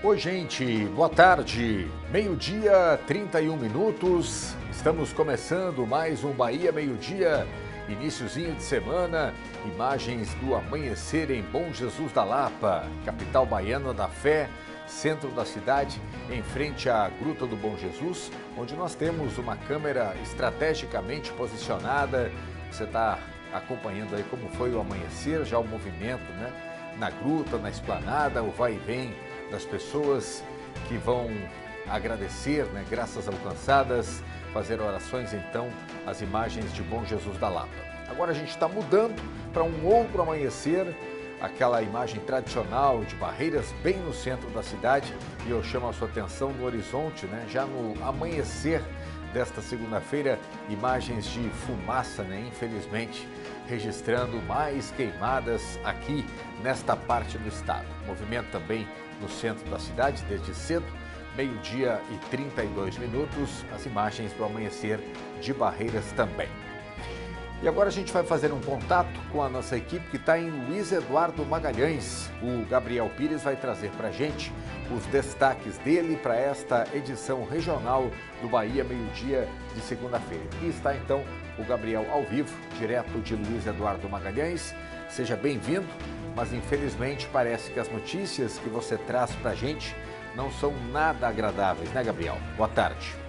Oi, gente, boa tarde. Meio-dia, 31 minutos. Estamos começando mais um Bahia Meio-Dia, iniciozinho de semana. Imagens do amanhecer em Bom Jesus da Lapa, capital baiana da fé, centro da cidade, em frente à Gruta do Bom Jesus, onde nós temos uma câmera estrategicamente posicionada. Você está acompanhando aí como foi o amanhecer, já o movimento, né? Na gruta, na esplanada, o vai e vem das pessoas que vão agradecer, né, graças alcançadas, fazer orações, então, às imagens de Bom Jesus da Lapa. Agora a gente está mudando para um outro amanhecer, aquela imagem tradicional de Barreiras bem no centro da cidade, e eu chamo a sua atenção no horizonte, né, já no amanhecer desta segunda-feira, imagens de fumaça, né, infelizmente, registrando mais queimadas aqui nesta parte do estado. Movimento também no centro da cidade desde cedo, meio-dia e 32 minutos, as imagens do amanhecer de Barreiras também. E agora a gente vai fazer um contato com a nossa equipe que está em Luiz Eduardo Magalhães. O Gabriel Pires vai trazer para a gente os destaques dele para esta edição regional do Bahia Meio-Dia de segunda-feira. E está então o Gabriel ao vivo, direto de Luiz Eduardo Magalhães. Seja bem-vindo, mas infelizmente parece que as notícias que você traz para a gente não são nada agradáveis, né, Gabriel? Boa tarde.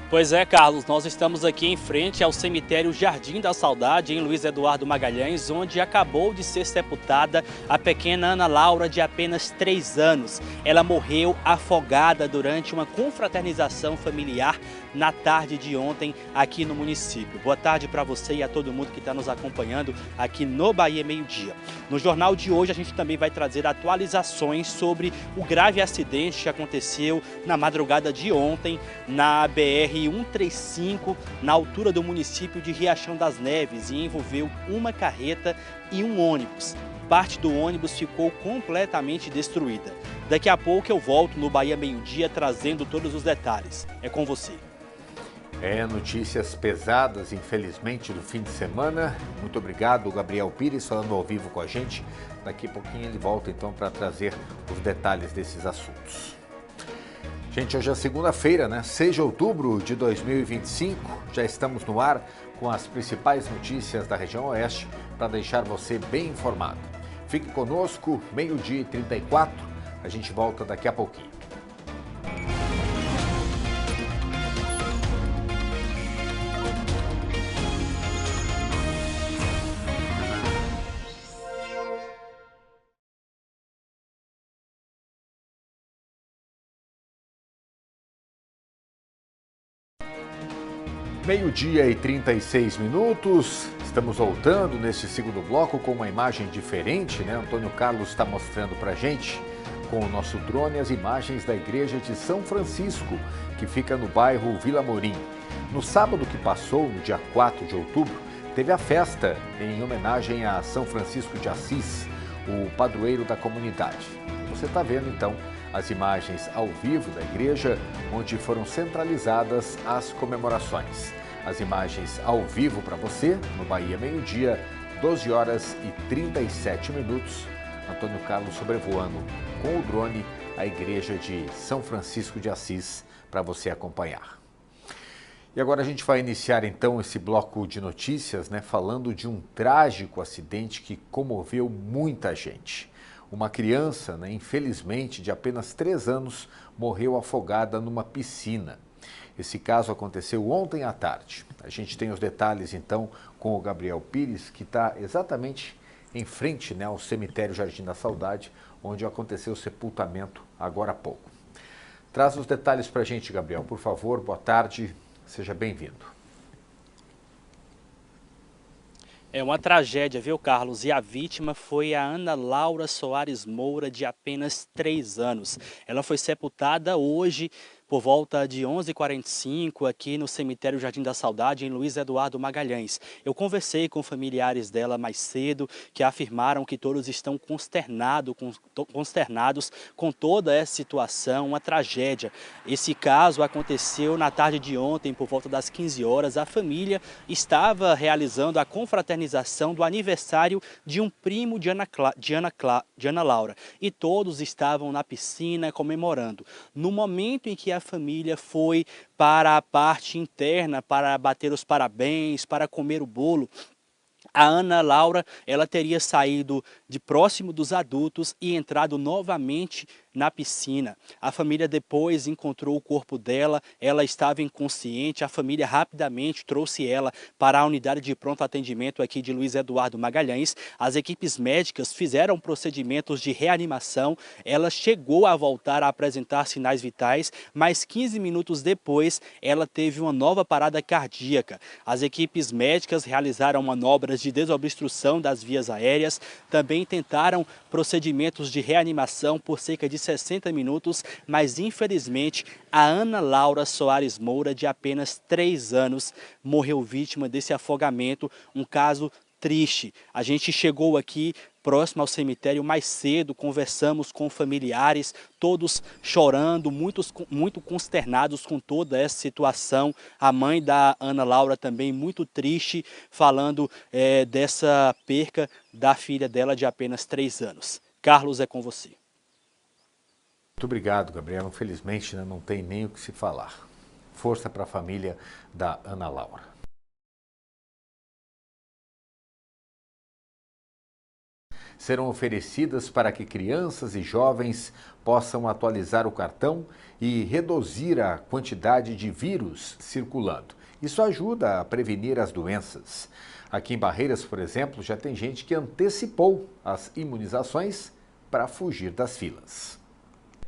Pois é, Carlos, nós estamos aqui em frente ao cemitério Jardim da Saudade, em Luiz Eduardo Magalhães, onde acabou de ser sepultada a pequena Ana Laura, de apenas 3 anos. Ela morreu afogada durante uma confraternização familiar na tarde de ontem aqui no município. Boa tarde para você e a todo mundo que está nos acompanhando aqui no Bahia Meio-Dia. No jornal de hoje a gente também vai trazer atualizações sobre o grave acidente que aconteceu na madrugada de ontem na BR-135, na altura do município de Riachão das Neves, e envolveu uma carreta e um ônibus. Parte do ônibus ficou completamente destruída. Daqui a pouco eu volto no Bahia Meio-Dia trazendo todos os detalhes. É com você. Notícias pesadas, infelizmente, do fim de semana. Muito obrigado, Gabriel Pires, falando ao vivo com a gente. Daqui a pouquinho ele volta, então, para trazer os detalhes desses assuntos. Gente, hoje é segunda-feira, né? 6 de outubro de 2025. Já estamos no ar com as principais notícias da região oeste para deixar você bem informado. Fique conosco, meio-dia e 34. A gente volta daqui a pouquinho. Meio-dia e 36 minutos, estamos voltando neste segundo bloco com uma imagem diferente, né? Antônio Carlos está mostrando para a gente, com o nosso drone, as imagens da igreja de São Francisco, que fica no bairro Vila Morim. No sábado que passou, no dia 4 de outubro, teve a festa em homenagem a São Francisco de Assis, o padroeiro da comunidade. Você está vendo então as imagens ao vivo da igreja, onde foram centralizadas as comemorações. As imagens ao vivo para você, no Bahia Meio-Dia, 12 horas e 37 minutos. Antônio Carlos sobrevoando com o drone a igreja de São Francisco de Assis para você acompanhar. E agora a gente vai iniciar então esse bloco de notícias, né, falando de um trágico acidente que comoveu muita gente. Uma criança, né, infelizmente, de apenas 3 anos, morreu afogada numa piscina. Esse caso aconteceu ontem à tarde. A gente tem os detalhes, então, com o Gabriel Pires, que está exatamente em frente, né, ao cemitério Jardim da Saudade, onde aconteceu o sepultamento agora há pouco. Traz os detalhes para a gente, Gabriel, por favor. Boa tarde, seja bem-vindo. É uma tragédia, viu, Carlos? E a vítima foi a Ana Laura Soares Moura, de apenas 3 anos. Ela foi sepultada hoje por volta de 11h45 aqui no cemitério Jardim da Saudade, em Luiz Eduardo Magalhães. Eu conversei com familiares dela mais cedo, que afirmaram que todos estão consternados com toda essa situação, uma tragédia. Esse caso aconteceu na tarde de ontem, por volta das 15 horas. A família estava realizando a confraternização do aniversário de um primo de Ana Laura, e todos estavam na piscina comemorando. No momento em que a família foi para a parte interna para bater os parabéns, para comer o bolo, a Ana Laura, ela teria saído de próximo dos adultos e entrado novamente na piscina. A família depois encontrou o corpo dela, ela estava inconsciente. A família rapidamente trouxe ela para a unidade de pronto atendimento aqui de Luiz Eduardo Magalhães. As equipes médicas fizeram procedimentos de reanimação. Ela chegou a voltar a apresentar sinais vitais, mas 15 minutos depois ela teve uma nova parada cardíaca. As equipes médicas realizaram manobras de desobstrução das vias aéreas, também tentaram procedimentos de reanimação por cerca de 60 minutos, mas infelizmente a Ana Laura Soares Moura, de apenas 3 anos, morreu vítima desse afogamento, um caso triste. A gente chegou aqui próximo ao cemitério mais cedo, conversamos com familiares, todos chorando, muito consternados com toda essa situação. A mãe da Ana Laura também muito triste, falando dessa perca da filha dela de apenas 3 anos. Carlos, é com você. Muito obrigado, Gabriel. Infelizmente, não tem nem o que se falar. Força para a família da Ana Laura. Serão oferecidas para que crianças e jovens possam atualizar o cartão e reduzir a quantidade de vírus circulando. Isso ajuda a prevenir as doenças. Aqui em Barreiras, por exemplo, já tem gente que antecipou as imunizações para fugir das filas.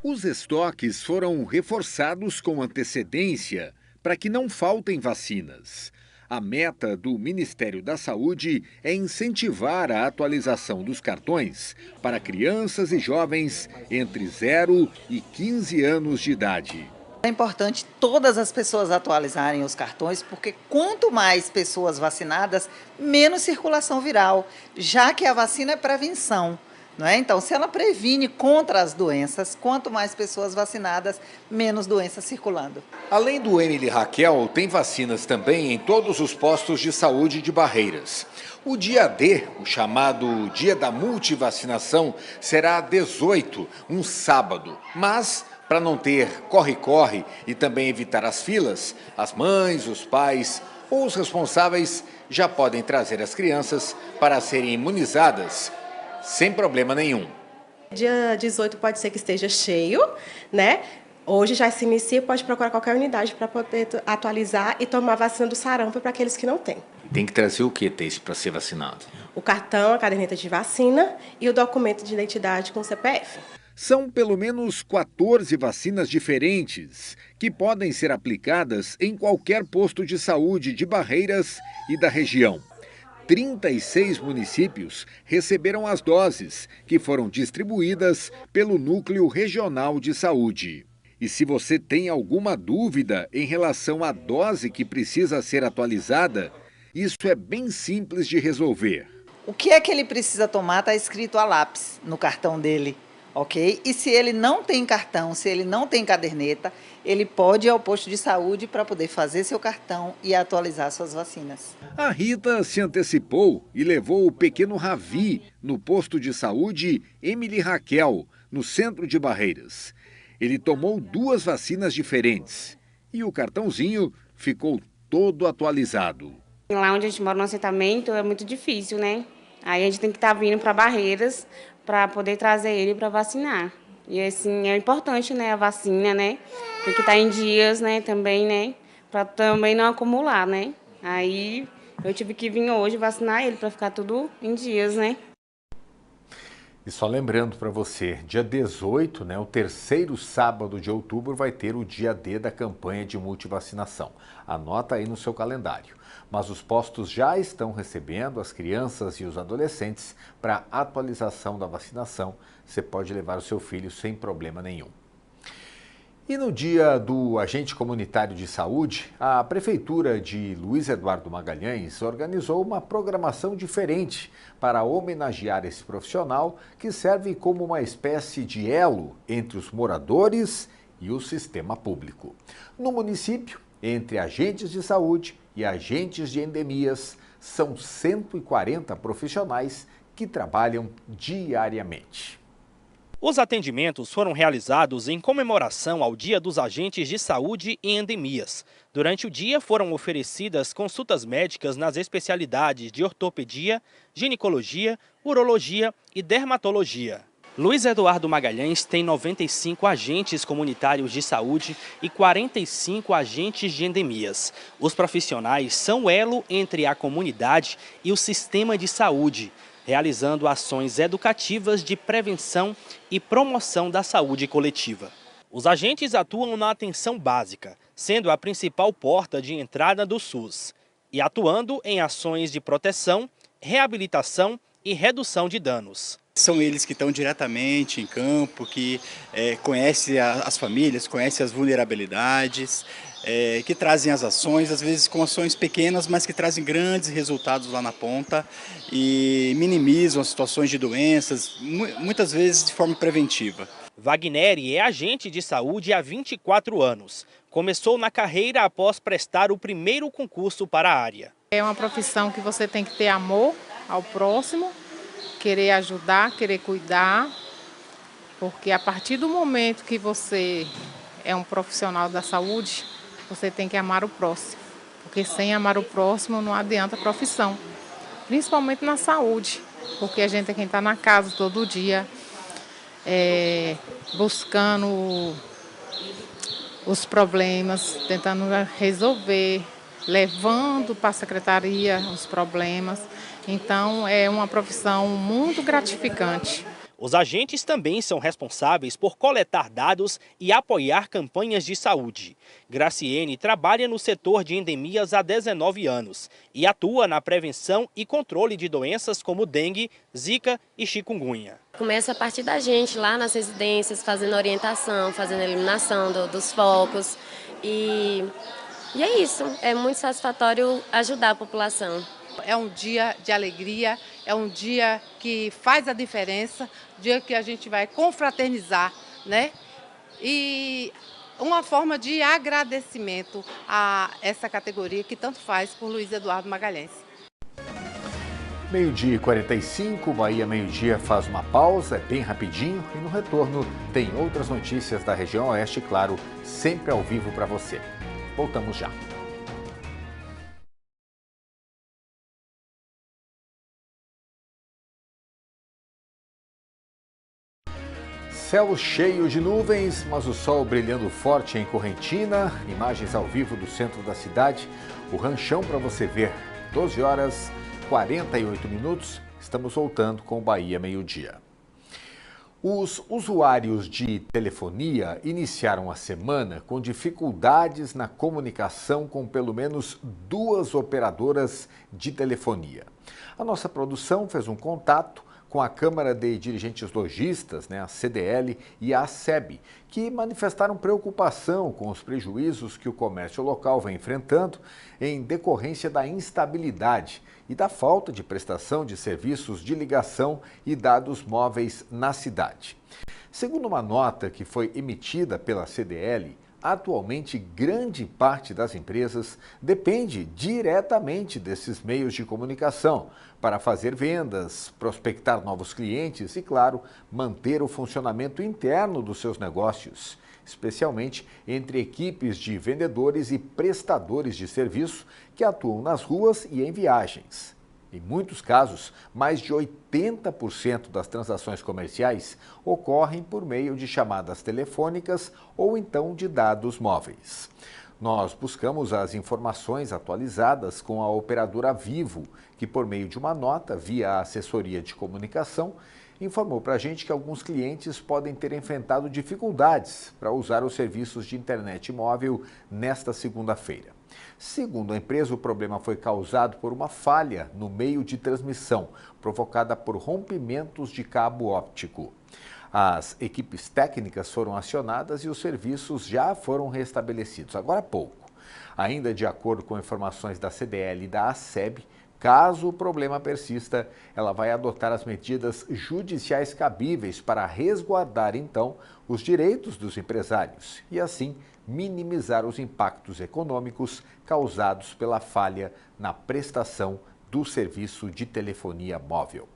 Os estoques foram reforçados com antecedência para que não faltem vacinas. A meta do Ministério da Saúde é incentivar a atualização dos cartões para crianças e jovens entre 0 e 15 anos de idade. É importante todas as pessoas atualizarem os cartões, porque quanto mais pessoas vacinadas, menos circulação viral, já que a vacina é prevenção. Não é? Então, se ela previne contra as doenças, quanto mais pessoas vacinadas, menos doenças circulando. Além do Emily Raquel, tem vacinas também em todos os postos de saúde de Barreiras. O dia D, o chamado Dia da Multivacinação, será 18, um sábado. Mas, para não ter corre-corre e também evitar as filas, as mães, os pais ou os responsáveis já podem trazer as crianças para serem imunizadas sem problema nenhum. Dia 18 pode ser que esteja cheio, né? Hoje já se inicia, pode procurar qualquer unidade para poder atualizar e tomar a vacina do sarampo para aqueles que não têm. Tem que trazer o que, Teice, para ser vacinado? O cartão, a caderneta de vacina e o documento de identidade com CPF. São pelo menos 14 vacinas diferentes que podem ser aplicadas em qualquer posto de saúde de Barreiras e da região. 36 municípios receberam as doses, que foram distribuídas pelo Núcleo Regional de Saúde. E se você tem alguma dúvida em relação à dose que precisa ser atualizada, isso é bem simples de resolver. O que é que ele precisa tomar está escrito a lápis no cartão dele, ok? E se ele não tem cartão, se ele não tem caderneta, ele pode ir ao posto de saúde para poder fazer seu cartão e atualizar suas vacinas. A Rita se antecipou e levou o pequeno Ravi no posto de saúde Emily Raquel, no centro de Barreiras. Ele tomou 2 vacinas diferentes e o cartãozinho ficou todo atualizado. Lá onde a gente mora no assentamento é muito difícil, né? Aí a gente tem que estar vindo para Barreiras para poder trazer ele para vacinar. E assim, é importante, né, a vacina, né? Tem que estar em dias, né, também, né? Para também não acumular, né? Aí eu tive que vir hoje vacinar ele para ficar tudo em dias, né? E só lembrando para você, dia 18, né, o 3º sábado de outubro, vai ter o dia D da campanha de multivacinação. Anota aí no seu calendário. Mas os postos já estão recebendo as crianças e os adolescentes para atualização da vacinação. Você pode levar o seu filho sem problema nenhum. E no dia do agente comunitário de saúde, a Prefeitura de Luiz Eduardo Magalhães organizou uma programação diferente para homenagear esse profissional que serve como uma espécie de elo entre os moradores e o sistema público. No município, entre agentes de saúde e agentes de endemias, são 140 profissionais que trabalham diariamente. Os atendimentos foram realizados em comemoração ao Dia dos Agentes de Saúde e Endemias. Durante o dia foram oferecidas consultas médicas nas especialidades de ortopedia, ginecologia, urologia e dermatologia. Luiz Eduardo Magalhães tem 95 agentes comunitários de saúde e 45 agentes de endemias. Os profissionais são o elo entre a comunidade e o sistema de saúde, realizando ações educativas de prevenção e promoção da saúde coletiva. Os agentes atuam na atenção básica, sendo a principal porta de entrada do SUS, e atuando em ações de proteção, reabilitação e redução de danos. São eles que estão diretamente em campo, que conhecem as famílias, conhecem as vulnerabilidades, que trazem as ações, às vezes com ações pequenas, mas que trazem grandes resultados lá na ponta e minimizam as situações de doenças, muitas vezes de forma preventiva. Wagneri é agente de saúde há 24 anos. Começou na carreira após prestar o primeiro concurso para a área. É uma profissão que você tem que ter amor ao próximo, querer ajudar, querer cuidar, porque a partir do momento que você é um profissional da saúde, você tem que amar o próximo, porque sem amar o próximo não adianta a profissão, principalmente na saúde, porque a gente é quem está na casa todo dia, buscando os problemas, tentando resolver, levando para a secretaria os problemas. Então, é uma profissão muito gratificante. Os agentes também são responsáveis por coletar dados e apoiar campanhas de saúde. Graciene trabalha no setor de endemias há 19 anos e atua na prevenção e controle de doenças como dengue, zika e chikungunya. Começa a partir da gente lá nas residências, fazendo orientação, fazendo eliminação dos focos. E é isso, é muito satisfatório ajudar a população. É um dia de alegria, é um dia que faz a diferença, dia que a gente vai confraternizar, né? E uma forma de agradecimento a essa categoria que tanto faz por Luiz Eduardo Magalhães. 12h45, Bahia Meio-Dia faz uma pausa, é bem rapidinho, e no retorno tem outras notícias da região oeste, claro, sempre ao vivo para você. Voltamos já. Céu cheio de nuvens, mas o sol brilhando forte em Correntina. Imagens ao vivo do centro da cidade. O ranchão para você ver. 12h48. Estamos voltando com Bahia Meio-Dia. Os usuários de telefonia iniciaram a semana com dificuldades na comunicação com pelo menos 2 operadoras de telefonia. A nossa produção fez um contato com a Câmara de Dirigentes Lojistas, a CDL, e a ACEB, que manifestaram preocupação com os prejuízos que o comércio local vem enfrentando em decorrência da instabilidade e da falta de prestação de serviços de ligação e dados móveis na cidade. Segundo uma nota que foi emitida pela CDL, atualmente, grande parte das empresas depende diretamente desses meios de comunicação para fazer vendas, prospectar novos clientes e, claro, manter o funcionamento interno dos seus negócios, especialmente entre equipes de vendedores e prestadores de serviço que atuam nas ruas e em viagens. Em muitos casos, mais de 80% das transações comerciais ocorrem por meio de chamadas telefônicas ou então de dados móveis. Nós buscamos as informações atualizadas com a operadora Vivo, que por meio de uma nota via a assessoria de comunicação, informou para a gente que alguns clientes podem ter enfrentado dificuldades para usar os serviços de internet móvel nesta segunda-feira. Segundo a empresa, o problema foi causado por uma falha no meio de transmissão, provocada por rompimentos de cabo óptico. As equipes técnicas foram acionadas e os serviços já foram restabelecidos agora há pouco. Ainda de acordo com informações da CDL e da ACEB, caso o problema persista, ela vai adotar as medidas judiciais cabíveis para resguardar, então, os direitos dos empresários e, assim, minimizar os impactos econômicos causados pela falha na prestação do serviço de telefonia móvel.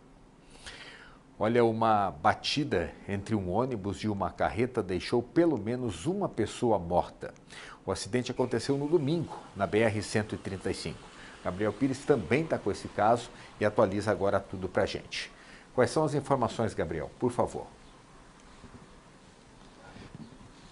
Olha, uma batida entre um ônibus e uma carreta deixou pelo menos uma pessoa morta. O acidente aconteceu no domingo, na BR-135. Gabriel Pires também está com esse caso e atualiza agora tudo para a gente. Quais são as informações, Gabriel? Por favor.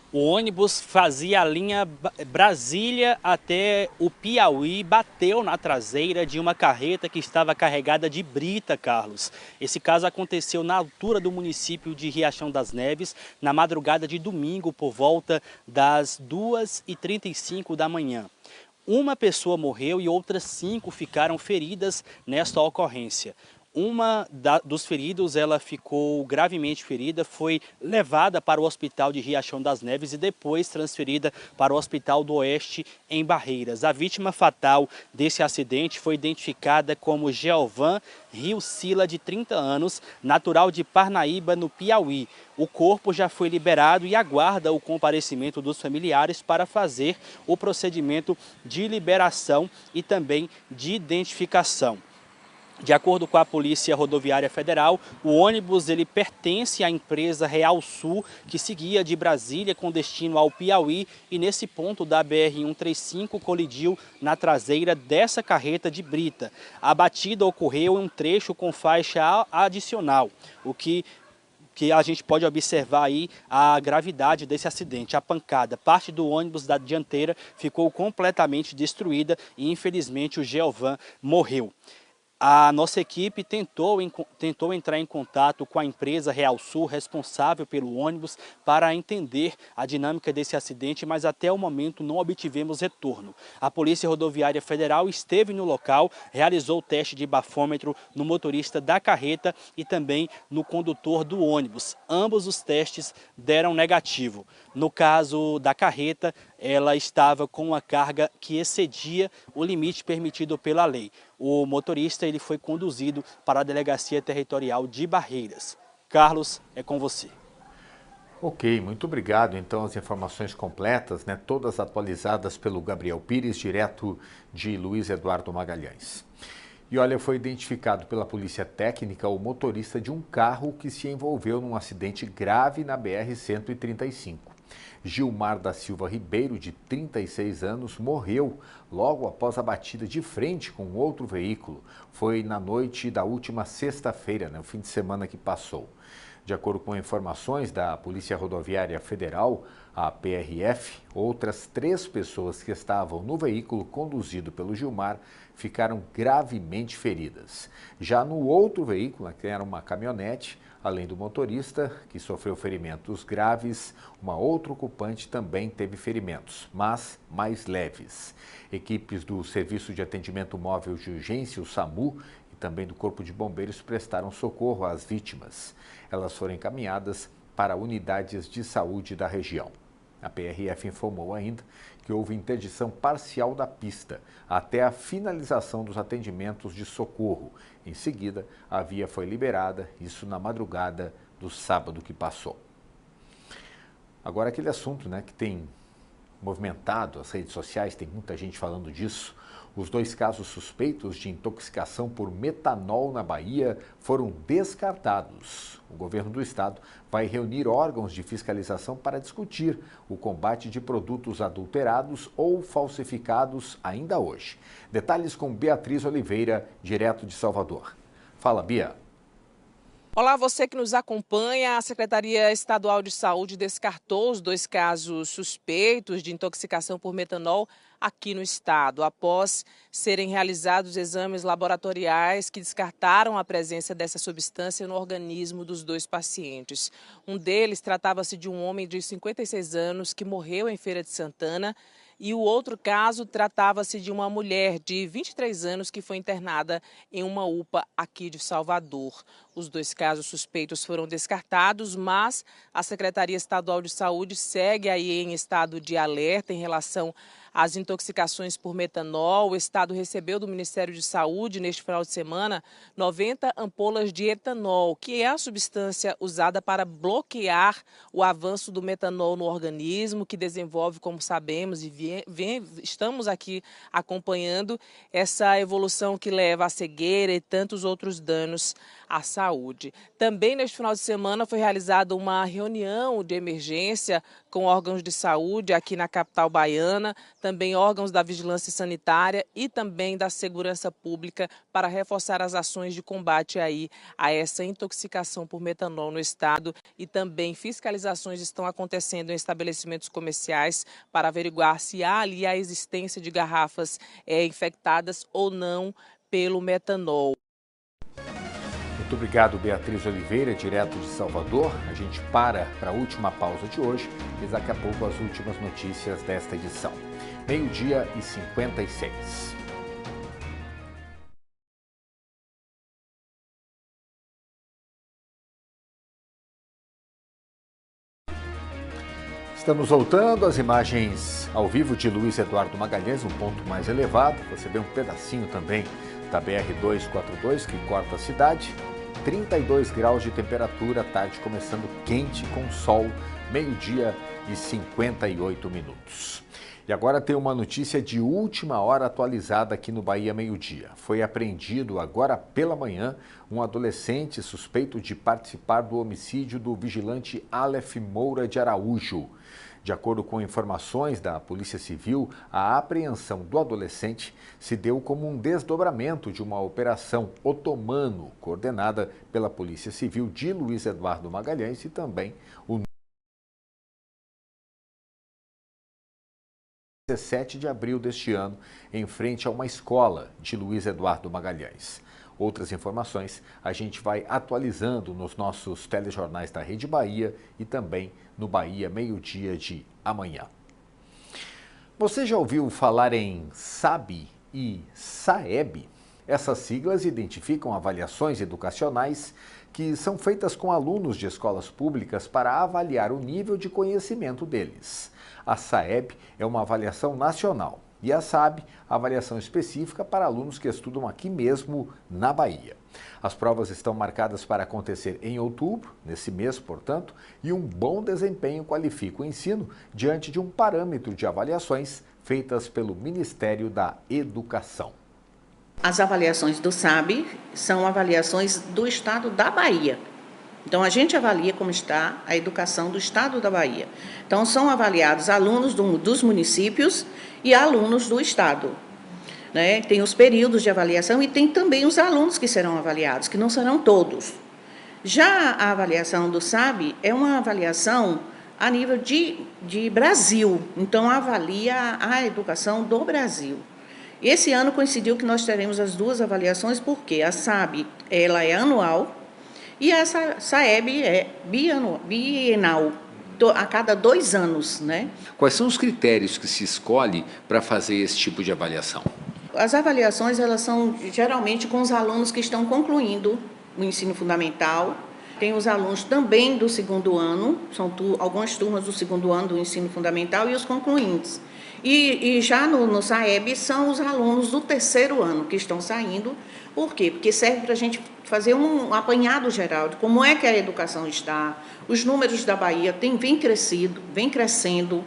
O ônibus fazia a linha Brasília até o Piauí, bateu na traseira de uma carreta que estava carregada de brita, Carlos. Esse caso aconteceu na altura do município de Riachão das Neves, na madrugada de domingo, por volta das 2h35 da manhã. Uma pessoa morreu e outras 5 ficaram feridas nesta ocorrência. Uma dos feridos, ela ficou gravemente ferida, foi levada para o hospital de Riachão das Neves e depois transferida para o Hospital do Oeste em Barreiras. A vítima fatal desse acidente foi identificada como Jeovan Riocila, de 30 anos, natural de Parnaíba, no Piauí. O corpo já foi liberado e aguarda o comparecimento dos familiares para fazer o procedimento de liberação e também de identificação. De acordo com a Polícia Rodoviária Federal, o ônibus ele pertence à empresa Real Sul, que seguia de Brasília com destino ao Piauí e nesse ponto da BR-135 colidiu na traseira dessa carreta de brita. A batida ocorreu em um trecho com faixa adicional, o que a gente pode observar aí a gravidade desse acidente, a pancada. Parte do ônibus da dianteira ficou completamente destruída e infelizmente o Jeovan morreu. A nossa equipe tentou entrar em contato com a empresa Real Sul, responsável pelo ônibus, para entender a dinâmica desse acidente, mas até o momento não obtivemos retorno. A Polícia Rodoviária Federal esteve no local, realizou o teste de bafômetro no motorista da carreta e também no condutor do ônibus. Ambos os testes deram negativo. No caso da carreta, ela estava com uma carga que excedia o limite permitido pela lei. O motorista ele foi conduzido para a Delegacia Territorial de Barreiras. Carlos, é com você. Ok, muito obrigado. Então, as informações completas, todas atualizadas pelo Gabriel Pires, direto de Luiz Eduardo Magalhães. E olha, foi identificado pela Polícia Técnica o motorista de um carro que se envolveu num acidente grave na BR-135. Gilmar da Silva Ribeiro, de 36 anos, morreu logo após a batida de frente com outro veículo. Foi na noite da última sexta-feira, no fim de semana que passou. De acordo com informações da Polícia Rodoviária Federal, a PRF, outras 3 pessoas que estavam no veículo conduzido pelo Gilmar ficaram gravemente feridas. Já no outro veículo, que era uma caminhonete, além do motorista, que sofreu ferimentos graves, uma outra ocupante também teve ferimentos, mas mais leves. Equipes do Serviço de Atendimento Móvel de Urgência, o SAMU, e também do Corpo de Bombeiros prestaram socorro às vítimas. Elas foram encaminhadas para unidades de saúde da região. A PRF informou ainda que houve interdição parcial da pista até a finalização dos atendimentos de socorro. Em seguida, a via foi liberada, isso na madrugada do sábado que passou. Agora, aquele assunto que tem movimentado as redes sociais, tem muita gente falando disso. Os 2 casos suspeitos de intoxicação por metanol na Bahia foram descartados. O governo do estado vai reunir órgãos de fiscalização para discutir o combate de produtos adulterados ou falsificados ainda hoje. Detalhes com Beatriz Oliveira, direto de Salvador. Fala, Bia. Olá, você que nos acompanha. A Secretaria Estadual de Saúde descartou os 2 casos suspeitos de intoxicação por metanol aqui no estado, após serem realizados exames laboratoriais que descartaram a presença dessa substância no organismo dos 2 pacientes. Um deles tratava-se de um homem de 56 anos que morreu em Feira de Santana e o outro caso tratava-se de uma mulher de 23 anos que foi internada em uma UPA aqui de Salvador. Os 2 casos suspeitos foram descartados, mas a Secretaria Estadual de Saúde segue aí em estado de alerta em relação às intoxicações por metanol. O estado recebeu do Ministério de Saúde, neste final de semana, 90 ampolas de etanol, que é a substância usada para bloquear o avanço do metanol no organismo, que desenvolve, como sabemos, e estamos aqui acompanhando essa evolução que leva à cegueira e tantos outros danos à saúde. Também neste final de semana foi realizada uma reunião de emergência com órgãos de saúde aqui na capital baiana, também órgãos da vigilância sanitária e também da segurança pública para reforçar as ações de combate aí a essa intoxicação por metanol no estado, e também fiscalizações estão acontecendo em estabelecimentos comerciais para averiguar se há ali a existência de garrafas infectadas ou não pelo metanol. Muito obrigado, Beatriz Oliveira, direto de Salvador. A gente para a última pausa de hoje e daqui a pouco as últimas notícias desta edição. 12h56. Estamos voltando às imagens ao vivo de Luiz Eduardo Magalhães, um ponto mais elevado. Você vê um pedacinho também da BR-242 que corta a cidade. 32 graus de temperatura, tarde começando quente com sol, 12h58. E agora tem uma notícia de última hora atualizada aqui no Bahia Meio-Dia. Foi apreendido agora pela manhã um adolescente suspeito de participar do homicídio do vigilante Aleph Moura de Araújo. De acordo com informações da Polícia Civil, a apreensão do adolescente se deu como um desdobramento de uma operação Otomano, coordenada pela Polícia Civil de Luiz Eduardo Magalhães e também o 17 de abril deste ano, em frente a uma escola de Luiz Eduardo Magalhães. Outras informações a gente vai atualizando nos nossos telejornais da Rede Bahia e também no Bahia Meio-Dia de amanhã. Você já ouviu falar em SAB e SAEB? Essas siglas identificam avaliações educacionais que são feitas com alunos de escolas públicas para avaliar o nível de conhecimento deles. A SAEB é uma avaliação nacional e a SAB, a avaliação específica para alunos que estudam aqui mesmo na Bahia. As provas estão marcadas para acontecer em outubro, nesse mês, portanto, e um bom desempenho qualifica o ensino diante de um parâmetro de avaliações feitas pelo Ministério da Educação. As avaliações do SAB são avaliações do estado da Bahia. Então, a gente avalia como está a educação do estado da Bahia. Então, são avaliados alunos dos municípios e alunos do estado. Né? Tem os períodos de avaliação e tem também os alunos que serão avaliados, que não serão todos. Já a avaliação do SAB é uma avaliação a nível de Brasil. Então, avalia a educação do Brasil. Esse ano coincidiu que nós teremos as duas avaliações, porque a SAB ela é anual e a SAEB é bienal, a cada 2 anos. Né? Quais são os critérios que se escolhe para fazer esse tipo de avaliação? As avaliações elas são geralmente com os alunos que estão concluindo o ensino fundamental. Tem os alunos também do 2º ano, são algumas turmas do 2º ano do ensino fundamental e os concluintes. E já no SAEB são os alunos do 3º ano que estão saindo. Por quê? Porque serve para a gente fazer um apanhado geral de como é que a educação está. Os números da Bahia vem crescendo.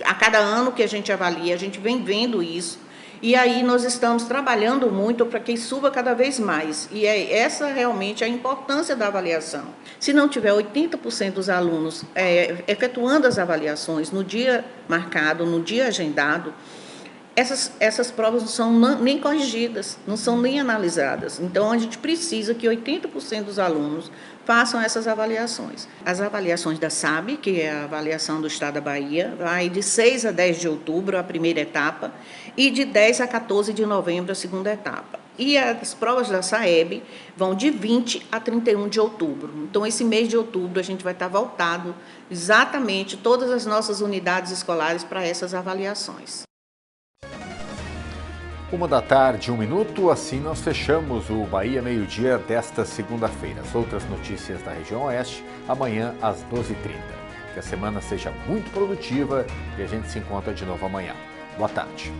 A cada ano que a gente avalia, a gente vem vendo isso. E aí nós estamos trabalhando muito para que suba cada vez mais. E é essa realmente a importância da avaliação. Se não tiver 80% dos alunos efetuando as avaliações no dia marcado, no dia agendado, essas provas não são nem corrigidas, não são nem analisadas. Então, a gente precisa que 80% dos alunos façam essas avaliações. As avaliações da SAB, que é a avaliação do Estado da Bahia, vai de 6 a 10 de outubro, a primeira etapa, e de 10 a 14 de novembro, a segunda etapa. E as provas da SAEB vão de 20 a 31 de outubro. Então, esse mês de outubro, a gente vai estar voltado exatamente todas as nossas unidades escolares para essas avaliações. 13h01, assim nós fechamos o Bahia Meio-Dia desta segunda-feira. As outras notícias da região oeste, amanhã às 12h30. Que a semana seja muito produtiva e a gente se encontra de novo amanhã. Boa tarde.